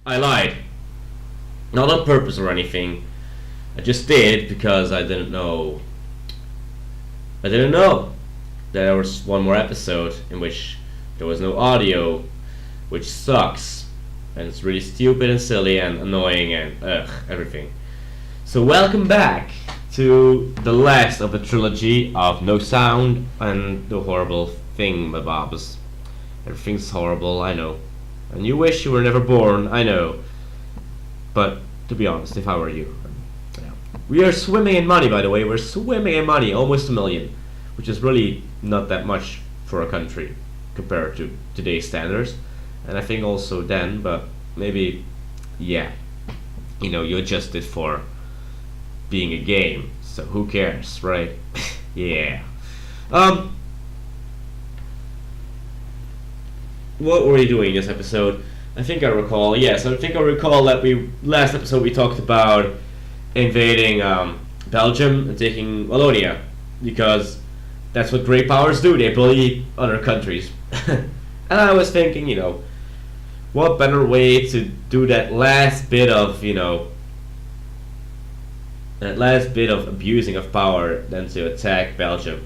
I lied. Not on purpose or anything. I just did because I didn't know. I didn't know that there was one more episode in which there was no audio, which sucks. And it's really stupid and silly and annoying and everything. So welcome back to the last of the trilogy of no sound and the horrible thingamabobs. Everything's horrible, I know. And you wish you were never born, I know. But to be honest, if I were you, yeah. We are swimming in money, by the way. We're swimming in money, almost 1 million, which is really not that much for a country compared to today's standards. And I think also then, but maybe, yeah, you adjust it for being a game, so who cares, right? Yeah. What were we doing this episode? I think I recall that last episode we talked about invading Belgium and taking Wallonia, because that's what great powers do, they bully other countries. And I was thinking, what better way to do that last bit of abusing of power than to attack Belgium.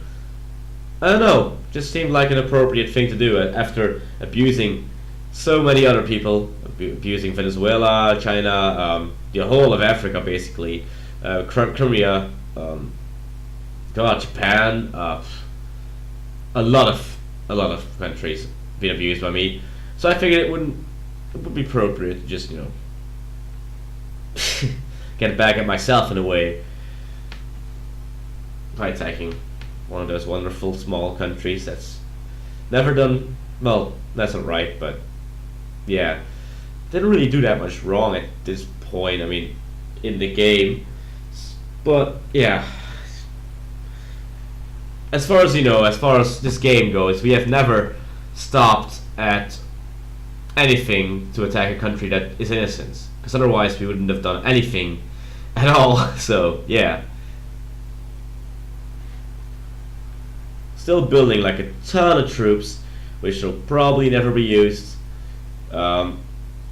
I don't know, just seemed like an appropriate thing to do after abusing so many other people, abusing Venezuela, China, the whole of Africa basically, Crimea, Japan, a lot of countries being abused by me. So I figured it would be appropriate to just get back at myself in a way by attacking one of those wonderful small countries that's never done well. That's not right, but yeah, didn't really do that much wrong at this point. I mean, in the game, but yeah. As far as this game goes, we have never stopped at anything to attack a country that is innocent, because otherwise we wouldn't have done anything at all. So yeah, still building like a ton of troops, which will probably never be used, but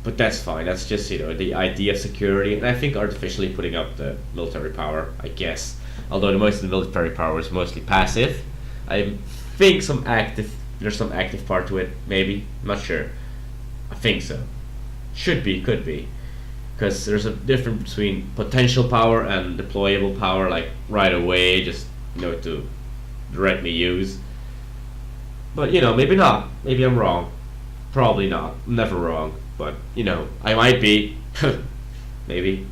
that's fine. That's just the idea of security, and I think artificially putting up the military power, I guess. Although the most of the military power is mostly passive, I think there's some active part to it. Maybe, I'm not sure. I think so. Should be, could be, because there's a difference between potential power and deployable power, like right away, just to directly use. But maybe not. Maybe I'm wrong. Probably not. I'm never wrong. But I might be. Maybe.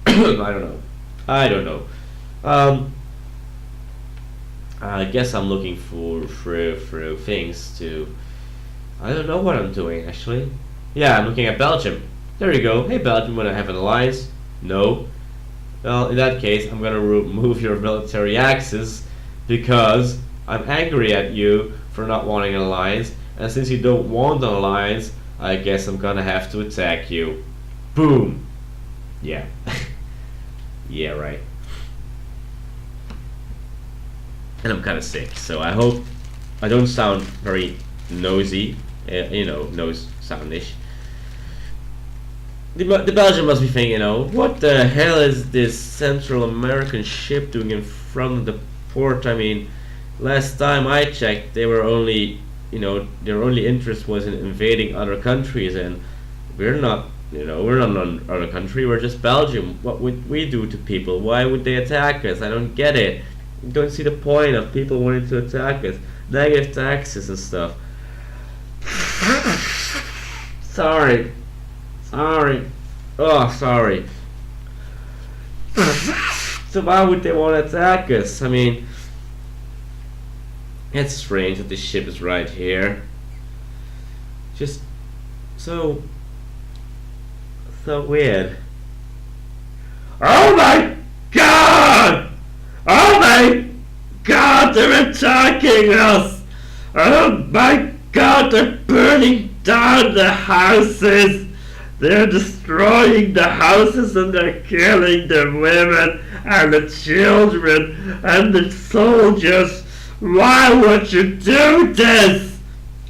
I don't know. I guess I'm looking for things to. I don't know what I'm doing actually. Yeah, I'm looking at Belgium. There you go. Hey Belgium, wanna have an alliance? No. Well, in that case, I'm gonna remove your military axis because I'm angry at you for not wanting an alliance, and since you don't want an alliance, I guess I'm gonna have to attack you. Boom. Yeah. Yeah, right. And I'm kind of sick, so I hope I don't sound very nosy, nose soundish. The Belgian must be thinking, what the hell is this Central American ship doing in front of the port? I mean, last time I checked, they were only, their only interest was in invading other countries, and we're not. We're not another country, we're just Belgium. What would we do to people? Why would they attack us? I don't get it. I don't see the point of people wanting to attack us. Negative taxes and stuff. Sorry. Oh, sorry. So why would they want to attack us? I mean, it's strange that this ship is right here. Just so weird. Oh my god! Oh my god, they're attacking us! Oh my god, they're burning down the houses! They're destroying the houses and they're killing the women and the children and the soldiers. Why would you do this?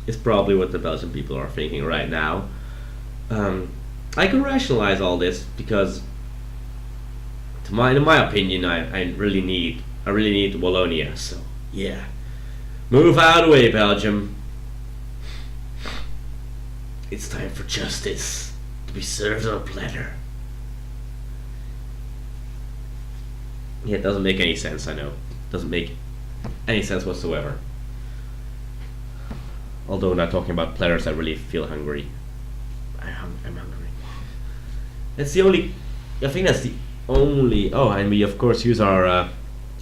It's probably what the Belgian people are thinking right now. um, I can rationalize all this because, in my opinion, I really need Wallonia. So yeah, move out of the way, Belgium. It's time for justice to be served on a platter. Yeah, it doesn't make any sense. I know, it doesn't make any sense whatsoever. Although not talking about platters, I really feel hungry. I'm hungry. That's the only. I think that's the only. Oh, and we of course use our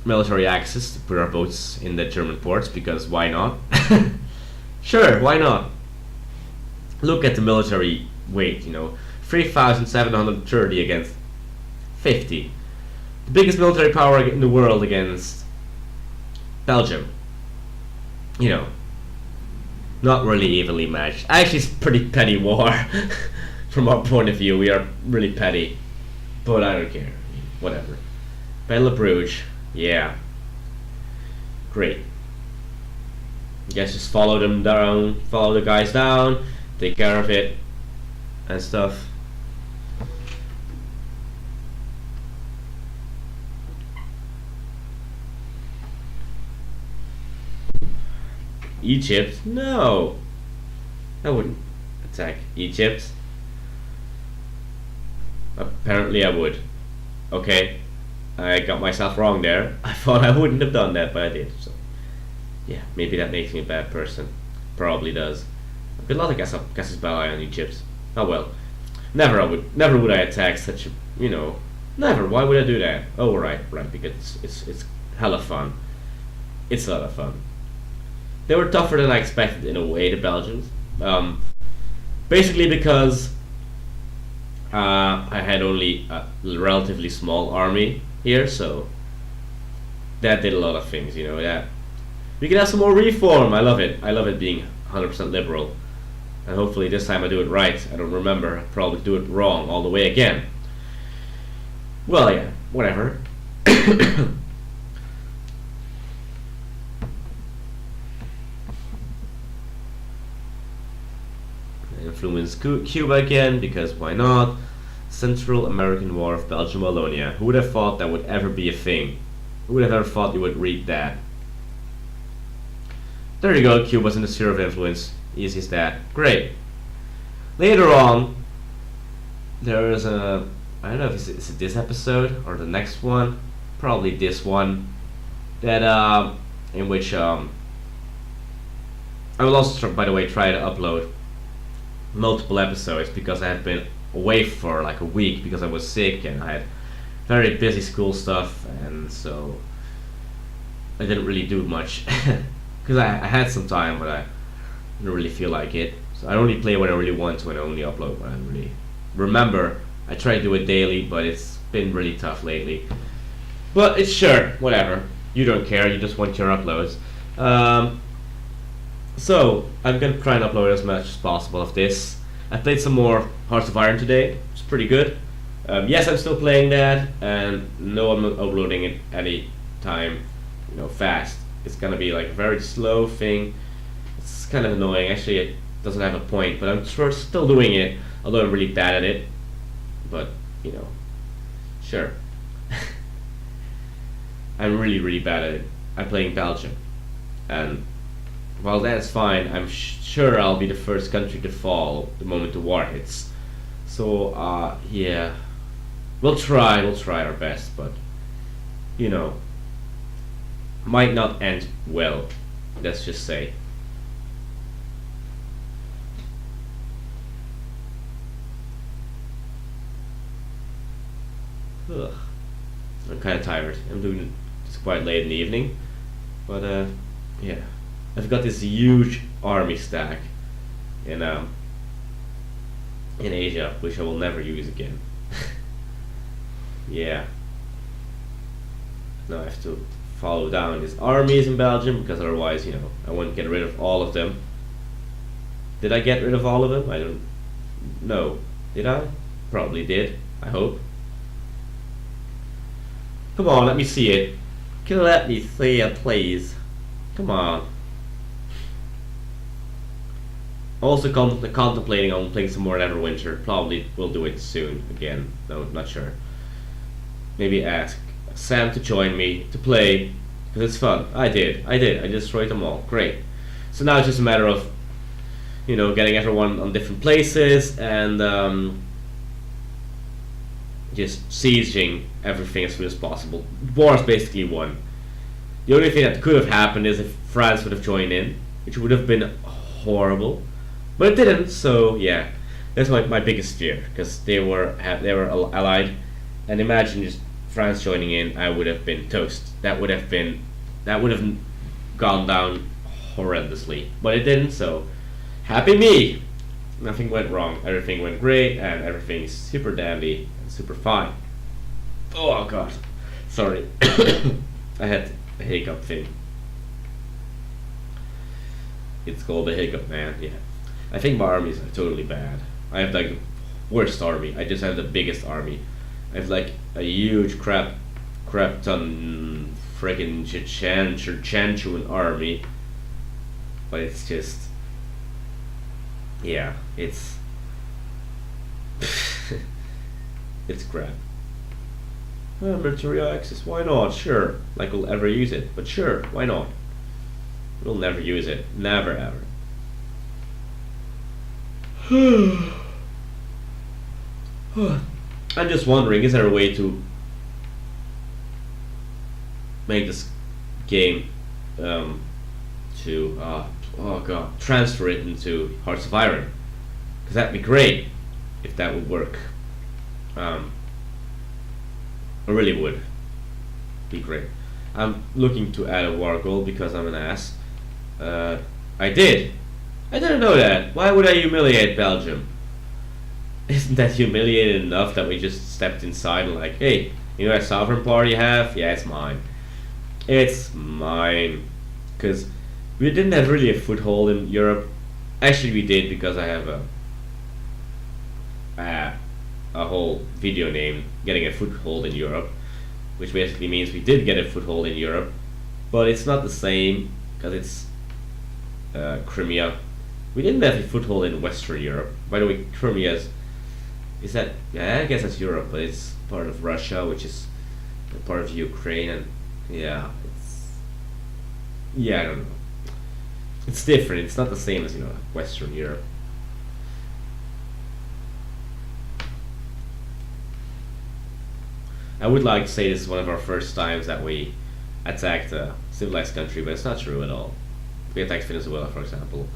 military access to put our boats in the German ports because why not? Sure, why not? Look at the military weight. 3,730 against 50. The biggest military power in the world against Belgium. Not really evenly matched. Actually, it's pretty petty war. From our point of view, we are really petty. But I don't care. Whatever. Battle of Bruges. Yeah. Great. Guess just follow them down. Follow the guys down. Take care of it. And stuff. Egypt? No. I wouldn't attack Egypt. Apparently I would. Okay. I got myself wrong there. I thought I wouldn't have done that, but I did. So yeah, maybe that makes me a bad person. Probably does. Good luck, Casus Belli on Egypt. Oh well. Never would I attack such a never. Why would I do that? Oh right, because it's hella fun. It's a lot of fun. They were tougher than I expected in a way, the Belgians. Basically because I had only a relatively small army here, so that did a lot of things, that we can have some more reform. I love it. I love it being 100% liberal. And hopefully this time I do it right. I don't remember. I'll probably do it wrong all the way again. Well, yeah, whatever. Influence Cuba again, because why not? Central American War of Belgium Wallonia. Who would have thought that would ever be a thing? Who would have ever thought you would read that? There you go, Cuba's in the sphere of influence. Easy as that. Great. Later on, there is a... I don't know if it's this episode or the next one. Probably this one. That, in which, I will also, by the way, try to upload multiple episodes because I have been away for like a week because I was sick and I had very busy school stuff, and so I didn't really do much because I had some time, but I didn't really feel like it. So I only play when I really want to, and I only upload when I really remember. I try to do it daily, but it's been really tough lately. But it's sure, whatever. You don't care, you just want your uploads. So I'm gonna try and upload as much as possible of this. I played some more Hearts of Iron today. It's pretty good. Yes, I'm still playing that, and no, I'm not uploading it any time, fast. It's gonna be like a very slow thing. It's kind of annoying. Actually, it doesn't have a point, but I'm still doing it, although I'm really bad at it. But sure. I'm really, really bad at it. I'm playing Belgium, and while that's fine, I'm sure I'll be the first country to fall the moment the war hits. So, yeah, we'll try our best, but, might not end well, let's just say. Ugh. I'm kind of tired. I'm doing it, it's quite late in the evening, but, yeah. I've got this huge army stack in Asia, which I will never use again. Yeah. Now I have to follow down these armies in Belgium because otherwise, I won't get rid of all of them. Did I get rid of all of them? I don't know. Did I? Probably did. I hope. Come on, let me see it. Can you let me see it, please? Come on. Also contemplating on playing some more Neverwinter. Probably will do it soon again. No, not sure. Maybe ask Sam to join me to play because it's fun. I did. I destroyed them all. Great. So now it's just a matter of getting everyone on different places and just sieging everything as soon as possible. War is basically won. The only thing that could have happened is if France would have joined in, which would have been horrible, but it didn't. So yeah, that's my biggest fear because they were allied, and imagine just France joining in, I would have been toast. That would have gone down horrendously, but it didn't. So happy me. Nothing went wrong. Everything went great, and everything is super dandy and super fine. Oh god, sorry. I had a hiccup thing. It's called a hiccup, man. Yeah, I think my armies are totally bad. I have like the worst army. I just have the biggest army. I have like a huge crap ton freaking Chichanchuan army, but it's just it's it's crap. Military access, why not? Sure, like we'll ever use it, but sure, why not? We'll never use it, never ever. I'm just wondering, is there a way to make this game transfer it into Hearts of Iron? Because that'd be great if that would work. I really would be great. I'm looking to add a war goal because I'm an ass. I didn't know that. Why would I humiliate Belgium? Isn't that humiliated enough that we just stepped inside and like, hey, you know that sovereign power you have? Yeah, it's mine. It's mine. Because we didn't have really a foothold in Europe. Actually, we did because I have a whole video named Getting a Foothold in Europe, which basically means we did get a foothold in Europe, but it's not the same because it's Crimea. We didn't have a foothold in Western Europe. By the way, Crimea is that, yeah, I guess that's Europe, but it's part of Russia, which is part of Ukraine, and I don't know. It's different. It's not the same as Western Europe. I would like to say this is one of our first times that we attacked a civilized country, but it's not true at all. We attacked Venezuela, for example.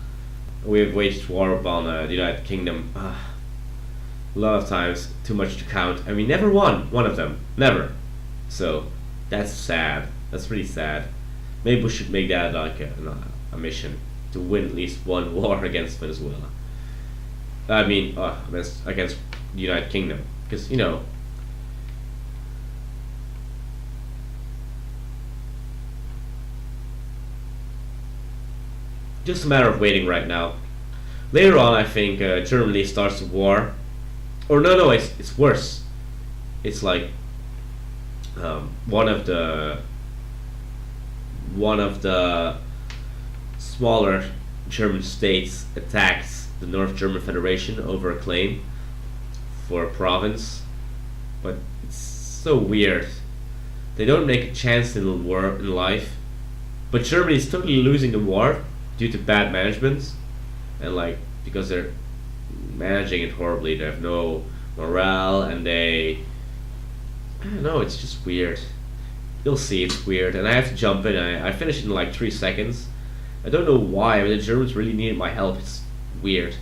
We have waged war upon the United Kingdom a lot of times, too much to count, and we never won one of them. Never. So, that's sad. That's really sad. Maybe we should make that like a mission to win at least one war against Venezuela. I mean, against the United Kingdom. Because, just a matter of waiting right now. Later on, I think Germany starts a war. Or no, it's worse. It's like one of the smaller German states attacks the North German Federation over a claim for a province. But it's so weird. They don't make a chance in the war in life, but Germany is totally losing the war due to bad management, and because they're managing it horribly. They have no morale, and I don't know, it's just weird. You'll see, it's weird, and I have to jump in. I finished in like 3 seconds. I don't know why, but the Germans really needed my help. It's weird.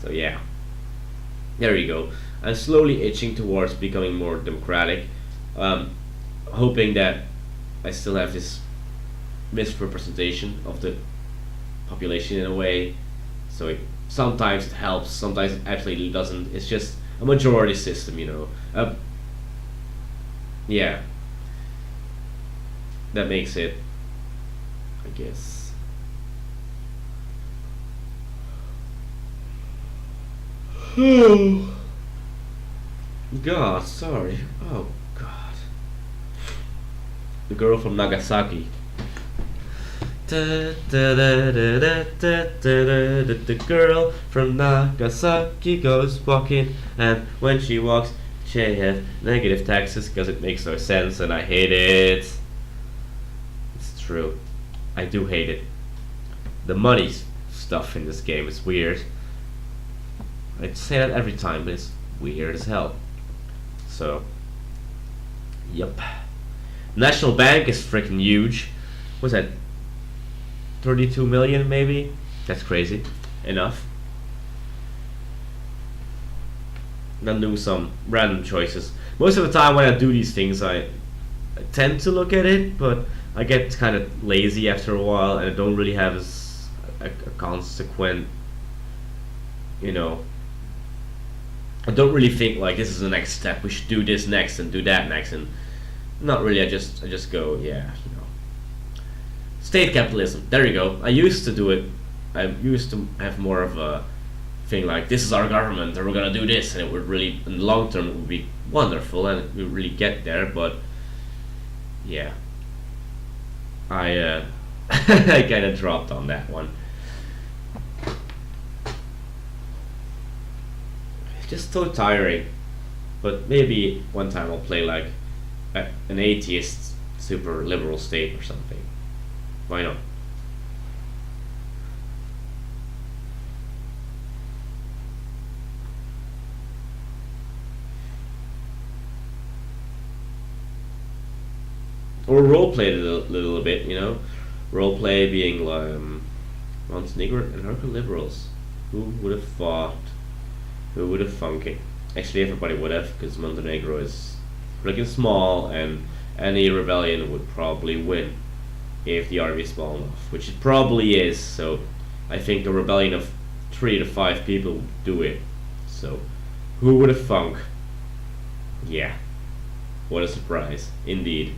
So yeah, there you go. I'm slowly itching towards becoming more democratic, hoping that I still have this misrepresentation of the population in a way. So sometimes it helps, sometimes it absolutely doesn't. It's just a majority system, yeah, that makes it, I guess. Oh God, sorry. Oh God. The girl from Nagasaki. The girl from Nagasaki goes walking, and when she walks, she has negative taxes because it makes no sense, and I hate it. It's true. I do hate it. The money stuff in this game is weird. I say that every time, but it's weird as hell. So, yep. National Bank is freaking huge. What's that? 32 million maybe? That's crazy. Enough. Then do some random choices. Most of the time when I do these things, I tend to look at it, but I get kind of lazy after a while, and I don't really have a consequent, you know, I don't really think like this is the next step, we should do this next and do that next, and not really. I just go, yeah, you know. State capitalism, there you go. I used to do it. I used to have more of a thing like, this is our government and we're gonna do this, and it would really, in the long term, it would be wonderful and we would really get there, but yeah. I I kinda dropped on that one. Just so tiring. But maybe one time I'll play like an atheist super liberal state or something. Why not? Or roleplay it a little bit, you know? Roleplay being like Montenegro and anarcho liberals. Who would have thought? Who would have thunk it? Actually, everybody would have, because Montenegro is freaking small, and any rebellion would probably win if the army is small enough, which it probably is. So, I think a rebellion of 3 to 5 people would do it. So, who would have thunk? Yeah, what a surprise, indeed.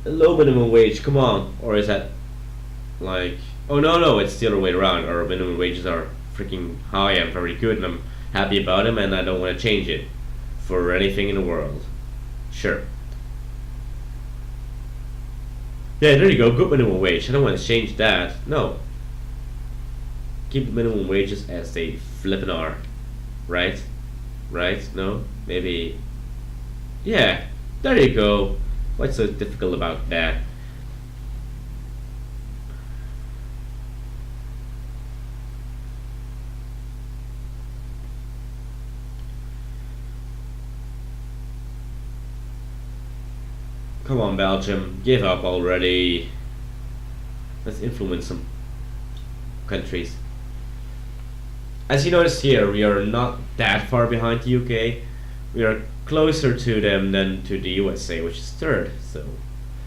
A low minimum wage, come on, or is that like? Oh no, it's the other way around. Our minimum wages are freaking high. I'm very good and I'm happy about them, and I don't want to change it for anything in the world. Sure. Yeah, there you go. Good minimum wage. I don't want to change that. No. Keep the minimum wages as they flippin' are. Right? Right? No? Maybe. Yeah. There you go. What's so difficult about that? Come on, Belgium, give up already. Let's influence some countries. As you notice here, we are not that far behind the UK. We are closer to them than to the USA, which is third. So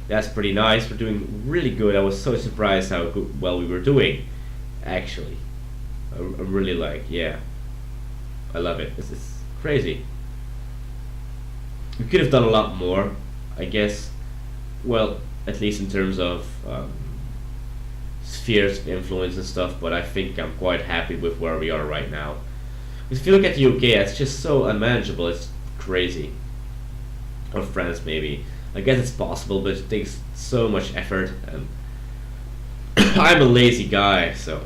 that's pretty nice. We're doing really good. I was so surprised how well we were doing, actually. I'm really like, yeah, I love it. This is crazy. We could have done a lot more, I guess. Well, at least in terms of spheres of influence and stuff, but I think I'm quite happy with where we are right now. If you look at the UK, it's just so unmanageable, it's crazy. Or France, maybe. I guess it's possible, but it takes so much effort, and I'm a lazy guy, so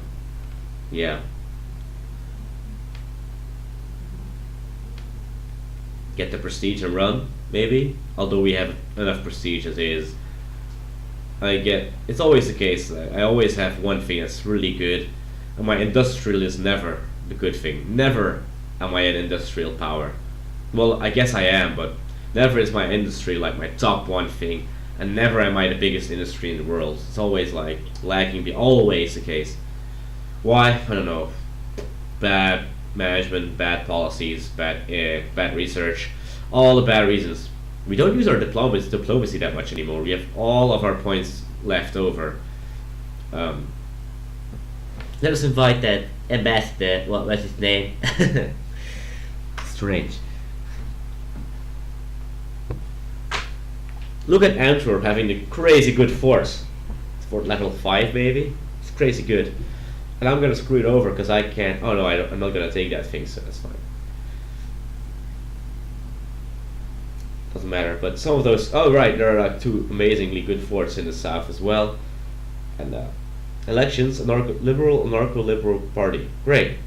yeah. Get the prestige and run, maybe. Although we have enough prestige as is. It's always the case. I always have one thing that's really good, and my industrial is never the good thing. Never am I an industrial power. Well, I guess I am, but never is my industry like my top one thing, and never am I the biggest industry in the world. It's always like lacking, always the case. Why? I don't know. Bad management, bad policies, bad research, all the bad reasons. We don't use our diplomacy that much anymore. We have all of our points left over. Let us invite that ambassador. What was his name? Strange. Look at Antwerp having the crazy good force. For level 5 maybe? It's crazy good. And I'm gonna screw it over because I can't. Oh no, I'm not gonna take that thing, so that's fine. doesn't matter. But some of those, oh right, there are like two amazingly good forts in the south as well. And elections, anarcho-liberal party. Great.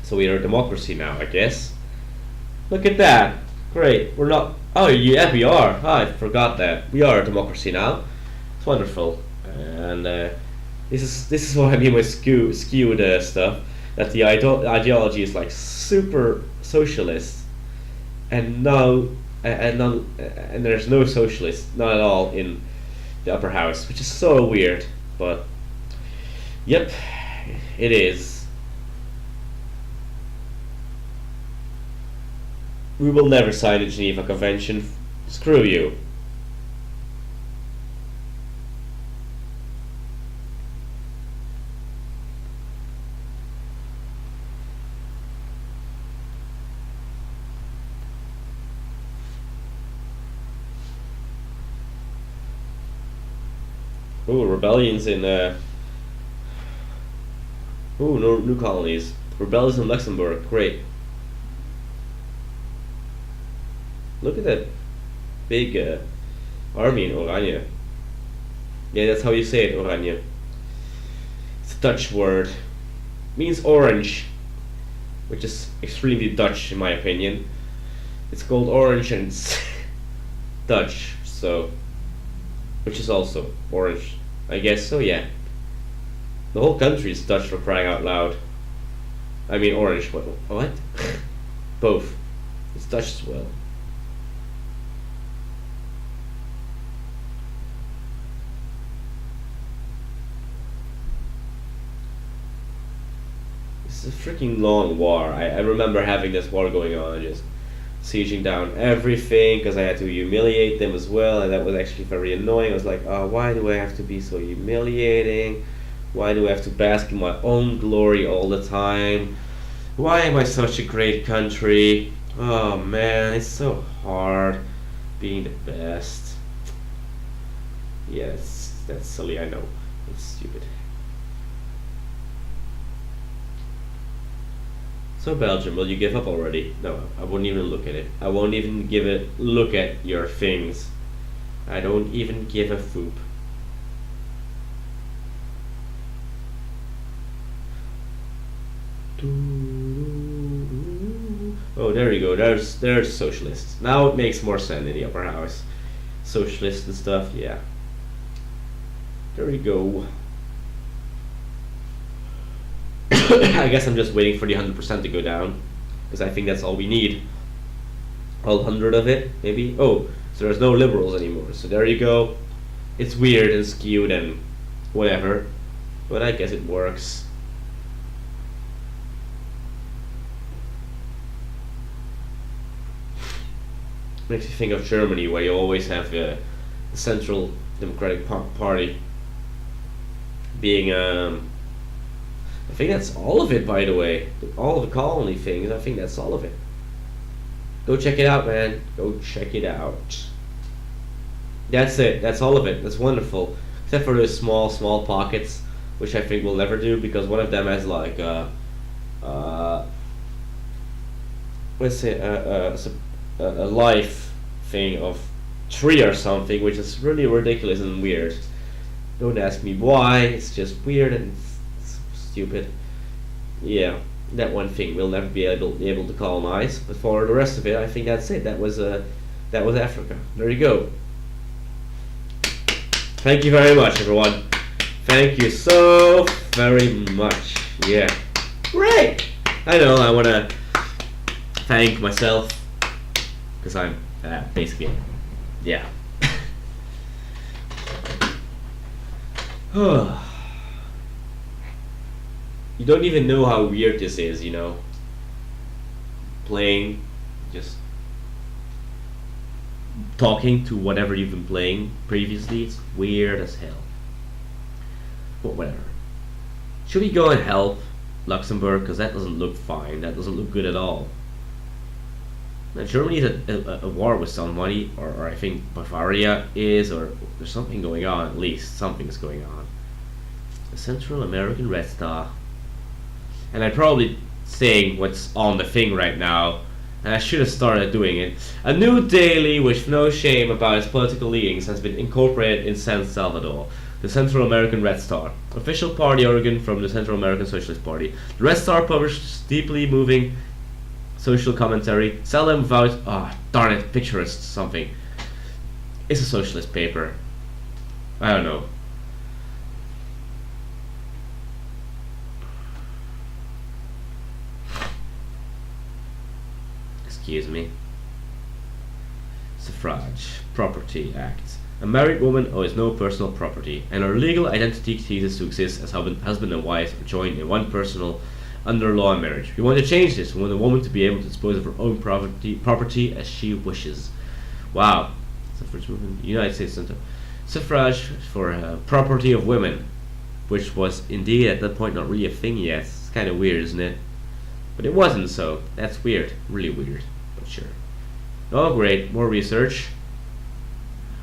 So we are a democracy now, I guess. Look at that. Great. We're not. Oh yeah, we are. Oh, I forgot that we are a democracy now. It's wonderful. And this is what I mean by skewed stuff. That the ideology is like super socialist, and and there's no socialists, not at all, in the upper house, which is so weird. But yep, it is. We will never sign the Geneva Convention. Screw you. Ooh, rebellions in ooh, no new colonies. Rebellions in Luxembourg. Great. Look at that big army in Oranje. Yeah, that's how you say it, Oranje. It's a Dutch word. Means orange, which is extremely Dutch in my opinion. It's called orange and it's Dutch, so which is also orange, I guess. So yeah, the whole country is Dutch, for crying out loud. I mean orange. What? Both. It's Dutch as well. This is a freaking long war. I remember having this war going on, just sieging down everything because I had to humiliate them as well, and that was actually very annoying. I was like, oh, why do I have to be so humiliating? Why do I have to bask in my own glory all the time? Why am I such a great country? Oh man, it's so hard being the best. Yes, that's silly, I know. It's stupid. So Belgium, will you give up already? No, I wouldn't even look at it. I won't even look at your things. I don't even give a foop. Oh, there you go. There's socialists. Now it makes more sense in the upper house. Socialists and stuff, yeah. There we go. I guess I'm just waiting for the 100% to go down, because I think that's all we need. All 100 of it, maybe? Oh, so there's no liberals anymore. So there you go. It's weird and skewed and whatever, but I guess it works. Makes you think of Germany, where you always have a Central Democratic Party being I think that's all of it, by the way. All of the colony things, I think that's all of it. Go check it out, man. Go check it out. That's it. That's all of it. That's wonderful. Except for those small pockets, which I think we'll never do, because one of them has like let's say a life thing of 3 or something, which is really ridiculous and weird. Don't ask me why. It's just weird and stupid. Yeah, that one thing we'll never be able to colonize. But for the rest of it, I think that's it. That was Africa. There you go. Thank you very much, everyone. Thank you so very much. Yeah, great. I know. I want to thank myself because I'm basically, yeah. You don't even know how weird this is, you know. Playing, just talking to whatever you've been playing previously. It's weird as hell. But whatever. Should we go and help Luxembourg? Because that doesn't look fine. That doesn't look good at all. Now, Germany is a war with somebody, or I think Bavaria is, or there's something going on, at least. Something's going on. The Central American Red Star. And I'm probably saying what's on the thing right now I should have started doing it. A new daily with no shame about its political leanings has been incorporated in San Salvador, the Central American Red Star, official party organ from the Central American Socialist Party. The Red Star publishes deeply moving social commentary, seldom without, darn it, picturist something. It's a socialist paper. I don't know. Excuse me. Suffrage. Property Act. A married woman owns no personal property, and her legal identity ceases to exist as husband and wife are joined in one personal under law marriage. We want to change this. We want a woman to be able to dispose of her own property as she wishes. Wow. Suffrage movement. United States Center. Suffrage for property of women, which was indeed at that point not really a thing yet. It's kind of weird, isn't it? But it wasn't, so that's weird. Really weird. But sure. Oh, great. More research.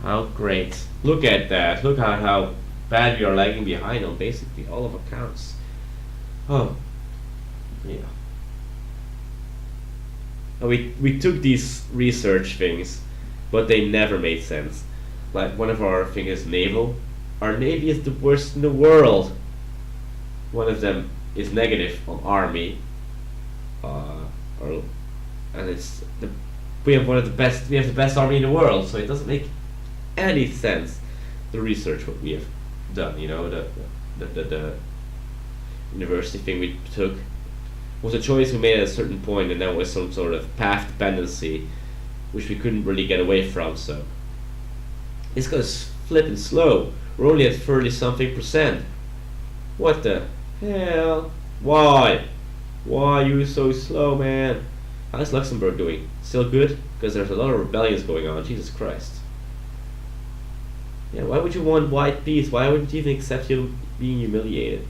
How great. Look at that. Look at how bad we are lagging behind on basically all of accounts. Oh. Yeah. And we took these research things, but they never made sense. Like one of our things is naval. Our navy is the worst in the world. One of them is negative on army. And it's we have the best army in the world, so it doesn't make any sense. The research what we have done, the university thing we took was a choice we made at a certain point, and that was some sort of path dependency, which we couldn't really get away from. So it's gonna flipping slow. We're only at 30-something%. What the hell? Why? Why are you so slow, man? How's Luxembourg doing? Still good? Because there's a lot of rebellions going on. Jesus Christ. Yeah, why would you want white peace? Why wouldn't you even accept you being humiliated?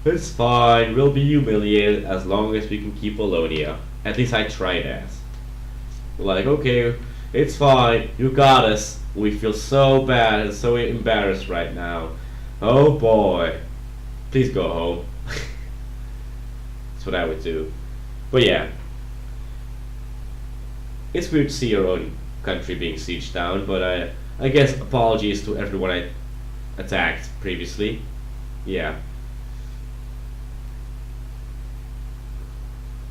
It's fine. We'll be humiliated as long as we can keep Wallonia. At least I try that. Like, okay, it's fine. You got us. We feel so bad and so embarrassed right now. Oh boy. Please go home. That's what I would do. But yeah. It's weird to see your own country being sieged down, but I guess apologies to everyone I attacked previously. Yeah.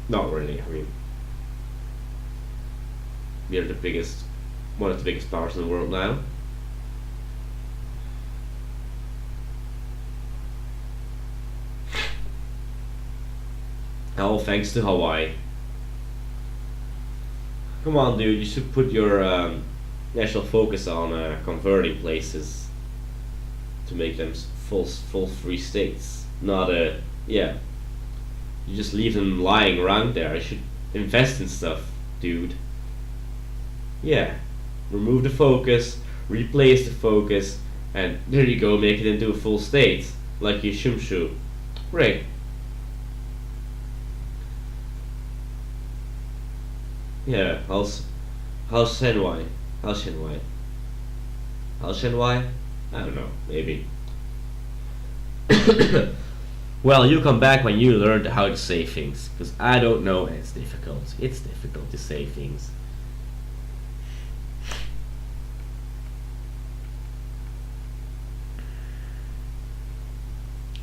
Not really, I mean, we are one of the biggest powers in the world now. All thanks to Hawaii. Come on, dude, you should put your national focus on converting places to make them full free states. Not yeah. You just leave them lying around there. I should invest in stuff, dude. Yeah. Remove the focus, replace the focus, and there you go, make it into a full state. Like your Shumshu. Great. Yeah, how's Shenwai? How's Shenwai? How's Shenwai? I don't know, maybe. Well, you come back when you learned how to say things, because I don't know, and it's difficult. It's difficult to say things.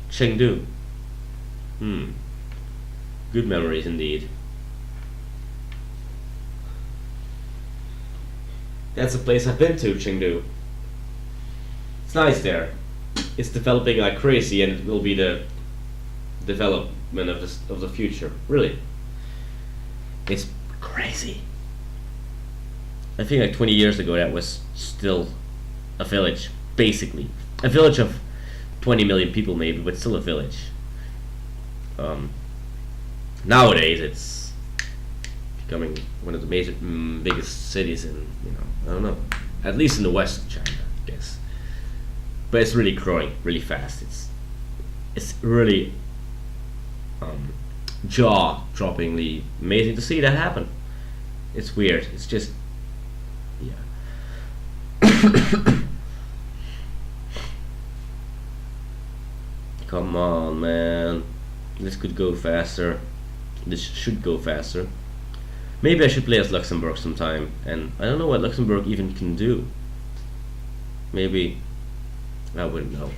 Chengdu. Good memories indeed. That's a place I've been to, Chengdu. It's nice there. It's developing like crazy, and it will be the development of the future. Really, it's crazy. I think like 20 years ago that was still a village, basically a village of 20 million people maybe, but still a village. Nowadays it's becoming one of the biggest cities in, I don't know, at least in the west of China, I guess. But it's really growing really fast. It's really jaw-droppingly amazing to see that happen. It's weird. It's just, yeah. Come on, man. This could go faster. This should go faster. Maybe I should play as Luxembourg sometime, and I don't know what Luxembourg even can do. Maybe I wouldn't know.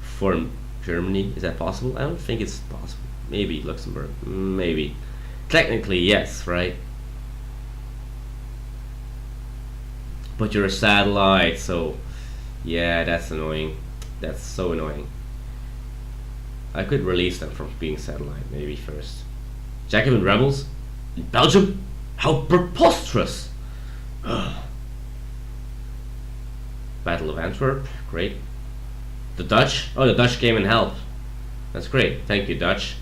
For Germany, is that possible? I don't think it's possible. Maybe Luxembourg, maybe. Technically, yes, right? But you're a satellite, so yeah, that's annoying. That's so annoying. I could release them from being satellite, maybe first. Jacobin rebels in Belgium? How preposterous! Battle of Antwerp, great. The Dutch? Oh, the Dutch came and helped. That's great, thank you, Dutch.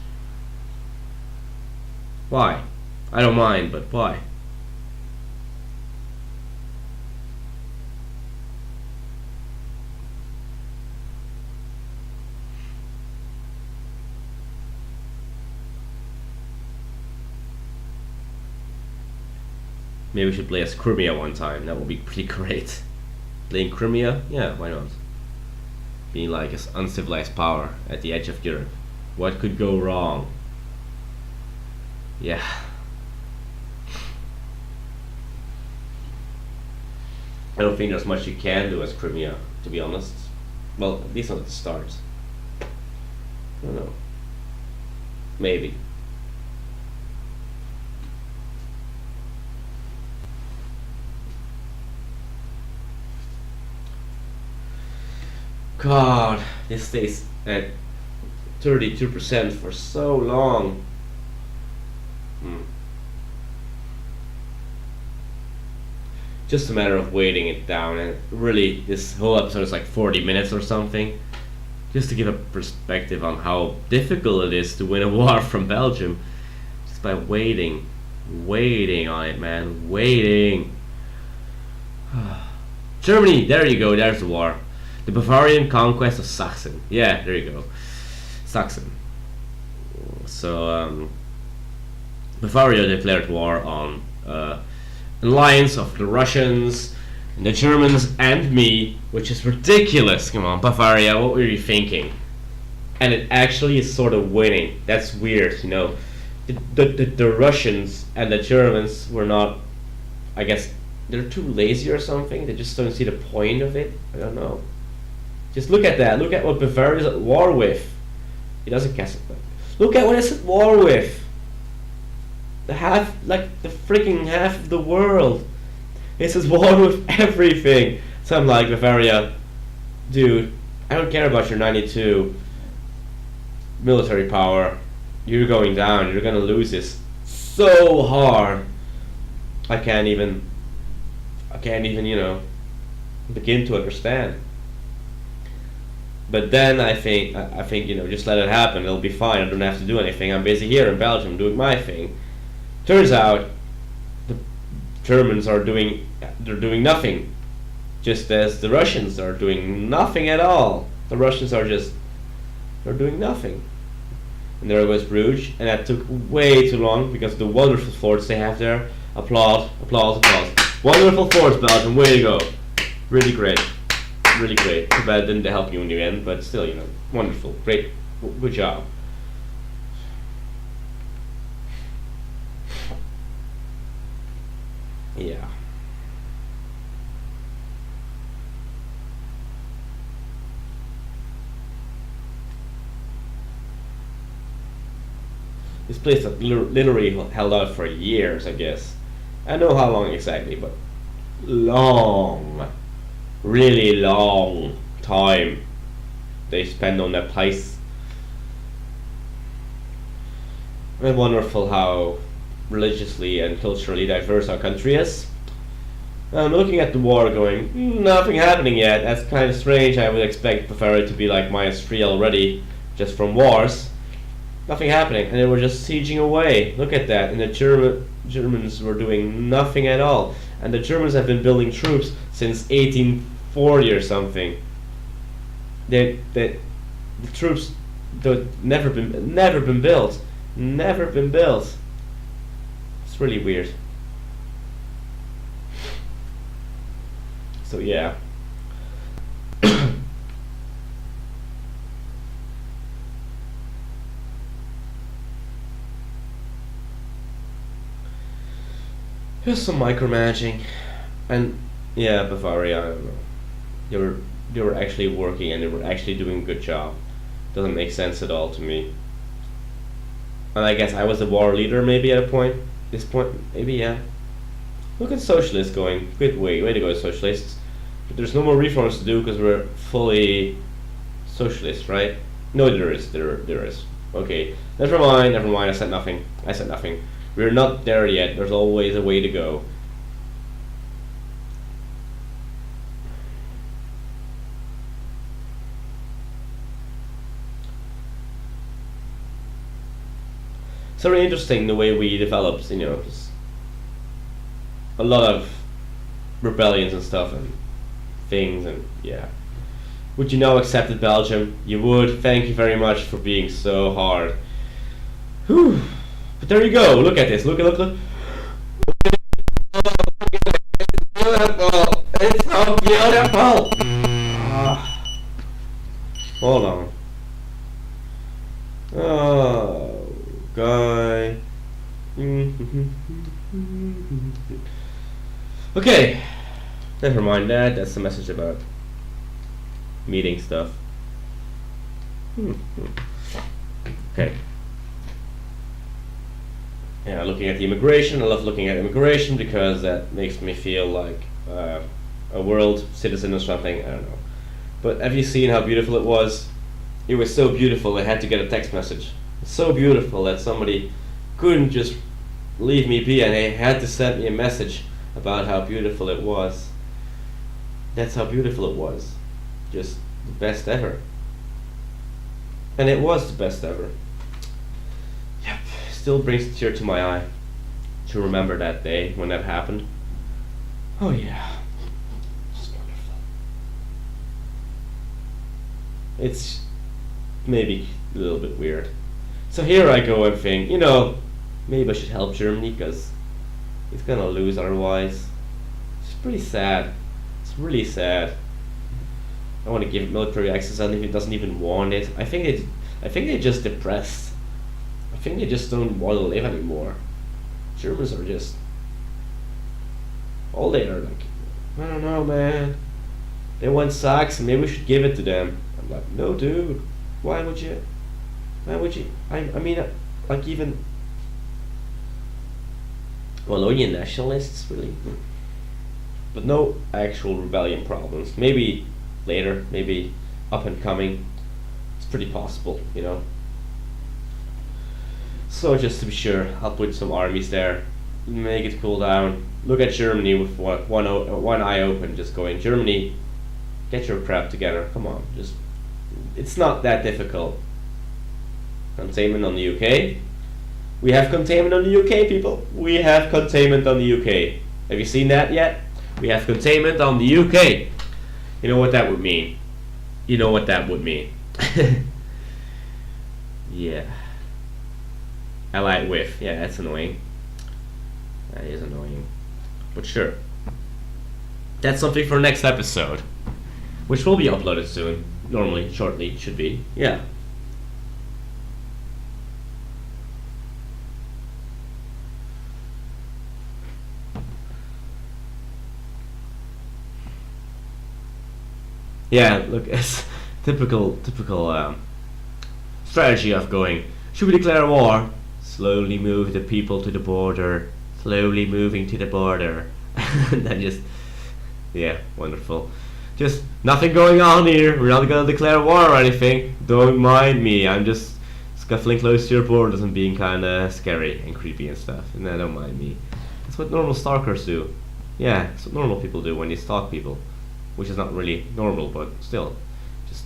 Why? I don't mind, but why? Maybe we should play as Crimea one time. That would be pretty great. Playing Crimea? Yeah, why not? Being like an uncivilized power at the edge of Europe. What could go wrong? Yeah. I don't think there's much you can do as Crimea, to be honest. Well, at least not at the start. I don't know. Maybe. God, this stays at 32% for so long. Just a matter of waiting it down, and really, this whole episode is like 40 minutes or something. Just to give a perspective on how difficult it is to win a war from Belgium, just by waiting on it, man, waiting. Germany, there you go, there's the war. The Bavarian conquest of Saxon. Yeah, there you go. Saxon. So, Bavaria declared war on an alliance of the Russians, and the Germans, and me, which is ridiculous. Come on, Bavaria, what were you thinking? And it actually is sort of winning. That's weird, you know. The Russians and the Germans were not, I guess, they're too lazy or something. They just don't see the point of it. I don't know. Just look at that. Look at what Bavaria is at war with. He doesn't cast it. Look at what it's at war with. The freaking half of the world. It's at war with everything. So I'm like, Bavaria, dude, I don't care about your 92 military power. You're going down. You're gonna lose this so hard. I can't even, you know, begin to understand. But then I think, you know, just let it happen. It'll be fine. I don't have to do anything. I'm busy here in Belgium doing my thing. Turns out, the Germans are doing nothing, just as the Russians are doing nothing at all. The Russians are doing nothing. And there was Bruges, and that took way too long because of the wonderful forts they have there. Applaud, applause, applause. Wonderful forts, Belgium. Way to go. Really great. Really great. Too bad it didn't help you in the end, but still, you know, wonderful, great, good job. Yeah. This place that literally held out for years, I guess. I don't know how long exactly, but long. Really long time they spend on that place. And wonderful how religiously and culturally diverse our country is. I'm looking at the war going, nothing happening yet. That's kind of strange. I would expect Bavaria to be like -3 already, just from wars. Nothing happening, and they were just sieging away. Look at that. And the Germans were doing nothing at all. And the Germans have been building troops since 1840 or something. The troops never been built. Never been built. It's really weird. So yeah. Just some micromanaging, and yeah, Bavaria. I don't know. They were actually working and they were actually doing a good job. Doesn't make sense at all to me. And I guess I was the war leader maybe at a point. This point, maybe yeah. Look at socialists going. Good way to go, socialists. But there's no more reforms to do because we're fully socialist, right? No, there is. Okay, never mind. I said nothing. We're not there yet. There's always a way to go. It's very interesting the way we developed, just a lot of rebellions and stuff and things, and yeah. Would you now accept Belgium? You would. Thank you very much for being so hard. Whew. But there you go. Look at this. Look. Look. Beautiful. It's so beautiful. Hold on. Oh, guy. Okay. Never mind that. That's the message about meeting stuff. Okay. Yeah, looking at the immigration. I love looking at immigration because that makes me feel like a world citizen or something. I don't know. But have you seen how beautiful it was? It was so beautiful I had to get a text message. So beautiful that somebody couldn't just leave me be and they had to send me a message about how beautiful it was. That's how beautiful it was. Just the best ever. And it was the best ever. Yep. Still brings a tear to my eye to remember that day when that happened. Oh yeah. It's wonderful. It's maybe a little bit weird. So here I go and think, maybe I should help Germany because it's gonna lose otherwise. It's pretty sad. It's really sad. I want to give it military access and if it doesn't even want it. I think they're just depressed. I think they just don't want to live anymore. Germans are just all they are like, I don't know, man. They want socks and maybe we should give it to them. I'm like, no, dude. Why would you? I mean, like even Wallonian nationalists, really. But no actual rebellion problems. Maybe later, maybe up and coming. It's pretty possible, So just to be sure, I'll put some armies there, make it cool down. Look at Germany with one eye open, just going, Germany, get your crap together. Come on, it's not that difficult. Containment on the UK. We have containment on the UK, people. We have containment on the UK. Have you seen that yet? We have containment on the UK. You know what that would mean? Yeah. Allied with. Yeah, that's annoying. That is annoying. But sure. That's something for next episode. Which will be uploaded soon. Normally, shortly, should be. Yeah. Yeah, look, it's typical strategy of going, should we declare war? Slowly move the people to the border, slowly moving to the border. And then just, yeah, wonderful. Just nothing going on here, we're not gonna declare war or anything, don't mind me, I'm just scuffling close to your borders and being kinda scary and creepy and stuff, and don't mind me. That's what normal stalkers do. Yeah, that's what normal people do when they stalk people. Which is not really normal, but still, just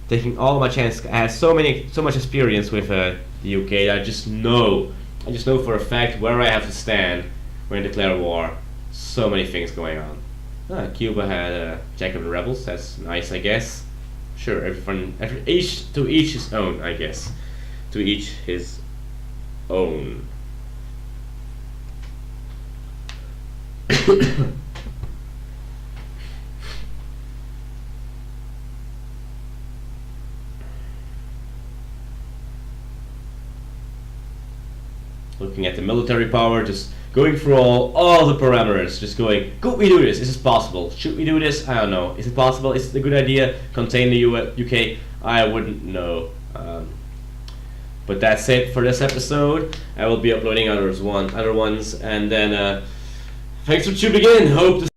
taking all my chances. I have so much experience with the UK. I just know for a fact where I have to stand when I declare war. So many things going on. Cuba had Jacobin rebels. That's nice, I guess. Sure, each his own, I guess. To each his own. Looking at the military power, just going through all the parameters, just going, could we do this? Is this possible? Should we do this? I don't know. Is it possible? Is it a good idea? Contain the UK? I wouldn't know. But that's it for this episode. I will be uploading other ones, and then thanks for tuning in. Hope to